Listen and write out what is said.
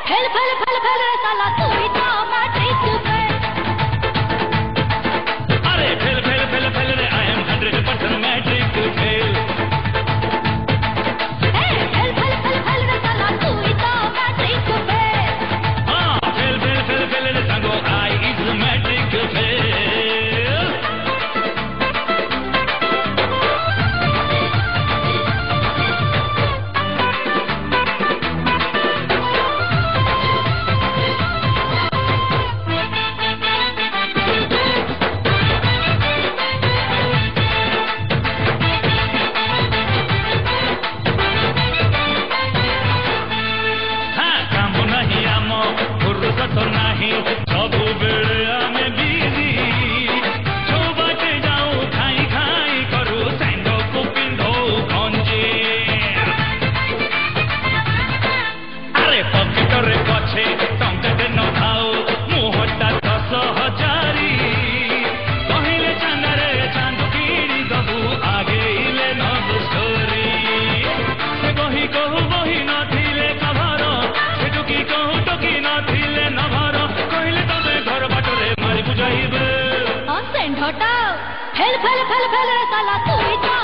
Fail fail fail fail रे साला तू ही तो मैट्रिक फेल। अरे फेल फेल फेल फेल रे I am 100% matric fail. Fail fail fail fail रे साला तू ही तो मैट्रिक फेल। हाँ फेल फेल फेल फेल रे सांगो आई इज मैट्रिक फेल। तो नहीं सब बेड़े आमे बिजी जो बाटे जाऊं खाई खाई करू सैंडो को पिंधो गंजी। अरे पकेटरे पछे टंकाटे न थाओ मुहटा 10,000 कहले चांदरे चांद किणी दबू आगे इले नब स्टोरी। से बही कहू बही न थिले कभार से टुकी कहू टुकी न थिले नभार कहले तबे घर बाटरे मारी बुझाइबे। सेंड हटाओ फेल फेल फेल फेल रे साला तू ही तो